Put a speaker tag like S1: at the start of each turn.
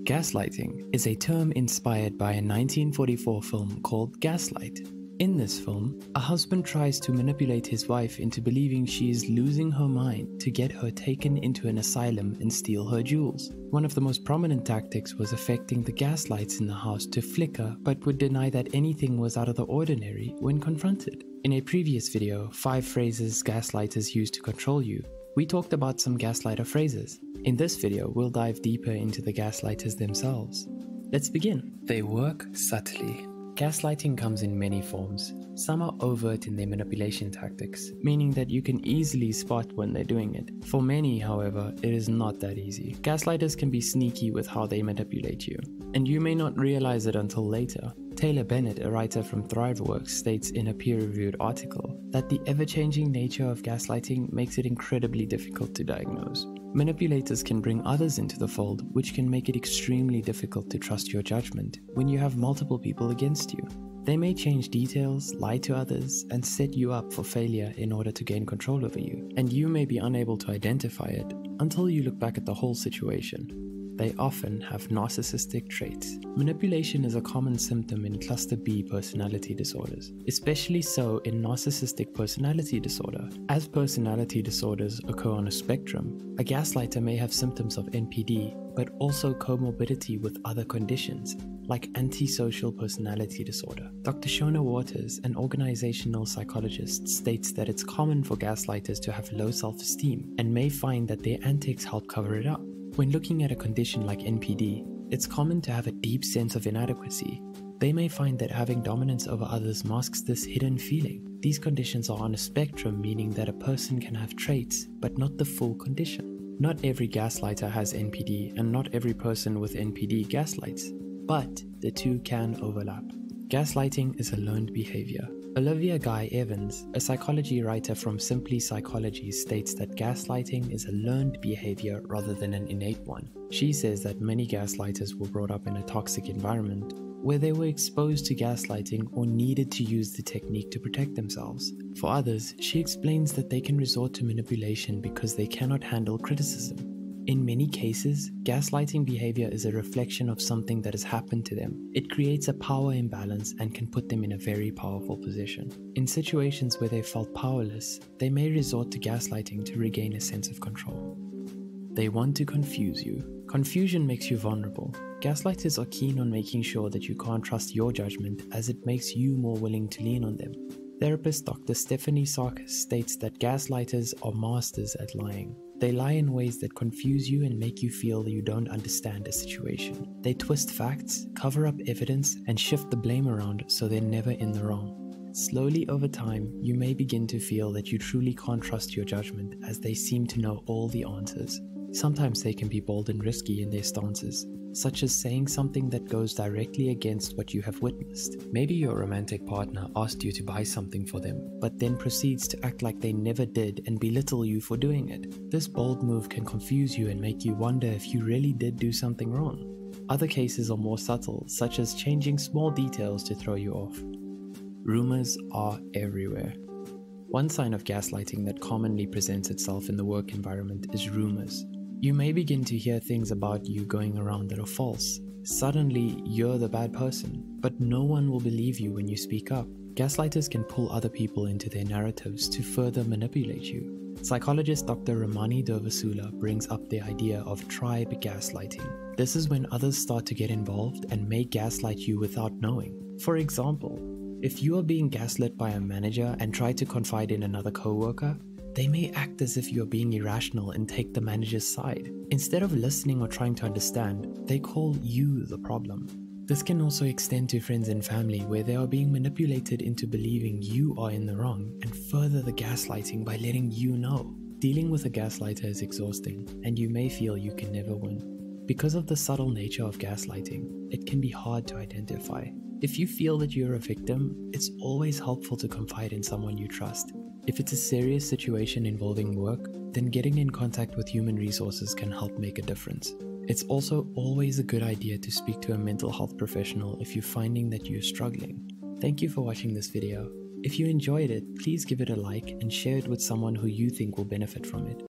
S1: Gaslighting is a term inspired by a 1944 film called Gaslight. In this film, a husband tries to manipulate his wife into believing she is losing her mind to get her taken into an asylum and steal her jewels. One of the most prominent tactics was affecting the gas lights in the house to flicker, but would deny that anything was out of the ordinary when confronted. In a previous video, 5 phrases gaslighters use to control you, we talked about some gaslighter phrases. In this video, we'll dive deeper into the gaslighters themselves. Let's begin. They work subtly. Gaslighting comes in many forms. Some are overt in their manipulation tactics, meaning that you can easily spot when they're doing it. For many, however, it is not that easy. Gaslighters can be sneaky with how they manipulate you, and you may not realize it until later. Taylor Bennett, a writer from ThriveWorks, states in a peer-reviewed article that the ever-changing nature of gaslighting makes it incredibly difficult to diagnose. Manipulators can bring others into the fold, which can make it extremely difficult to trust your judgment when you have multiple people against you. They may change details, lie to others, and set you up for failure in order to gain control over you, and you may be unable to identify it until you look back at the whole situation. They often have narcissistic traits. Manipulation is a common symptom in cluster B personality disorders, especially so in narcissistic personality disorder. As personality disorders occur on a spectrum, a gaslighter may have symptoms of NPD, but also comorbidity with other conditions, like antisocial personality disorder. Dr. Shona Waters, an organizational psychologist, states that it's common for gaslighters to have low self-esteem and may find that their antics help cover it up. When looking at a condition like NPD, it's common to have a deep sense of inadequacy. They may find that having dominance over others masks this hidden feeling. These conditions are on a spectrum, meaning that a person can have traits, but not the full condition. Not every gaslighter has NPD, and not every person with NPD gaslights, but the two can overlap. Gaslighting is a learned behavior. Olivia Guy Evans, a psychology writer from Simply Psychology, states that gaslighting is a learned behavior rather than an innate one. She says that many gaslighters were brought up in a toxic environment where they were exposed to gaslighting or needed to use the technique to protect themselves. For others, she explains that they can resort to manipulation because they cannot handle criticism. In many cases, gaslighting behavior is a reflection of something that has happened to them. It creates a power imbalance and can put them in a very powerful position. In situations where they felt powerless, they may resort to gaslighting to regain a sense of control. They want to confuse you. Confusion makes you vulnerable. Gaslighters are keen on making sure that you can't trust your judgment, as it makes you more willing to lean on them. Therapist Dr. Stephanie Sarkis states that gaslighters are masters at lying. They lie in ways that confuse you and make you feel that you don't understand a situation. They twist facts, cover up evidence, and shift the blame around so they're never in the wrong. Slowly over time, you may begin to feel that you truly can't trust your judgment, as they seem to know all the answers. Sometimes they can be bold and risky in their stances, such as saying something that goes directly against what you have witnessed. Maybe your romantic partner asked you to buy something for them, but then proceeds to act like they never did and belittle you for doing it. This bold move can confuse you and make you wonder if you really did do something wrong. Other cases are more subtle, such as changing small details to throw you off. Rumors are everywhere. One sign of gaslighting that commonly presents itself in the work environment is rumors. You may begin to hear things about you going around that are false. Suddenly, you're the bad person, but no one will believe you when you speak up. Gaslighters can pull other people into their narratives to further manipulate you. Psychologist Dr. Ramani Durvasula brings up the idea of tribe gaslighting. This is when others start to get involved and may gaslight you without knowing. For example, if you are being gaslit by a manager and try to confide in another coworker, they may act as if you're being irrational and take the manager's side. Instead of listening or trying to understand, they call you the problem. This can also extend to friends and family, where they are being manipulated into believing you are in the wrong and further the gaslighting by letting you know. Dealing with a gaslighter is exhausting, and you may feel you can never win. Because of the subtle nature of gaslighting, it can be hard to identify. If you feel that you're a victim, it's always helpful to confide in someone you trust. If it's a serious situation involving work, then getting in contact with human resources can help make a difference. It's also always a good idea to speak to a mental health professional if you're finding that you're struggling. Thank you for watching this video. If you enjoyed it, please give it a like and share it with someone who you think will benefit from it.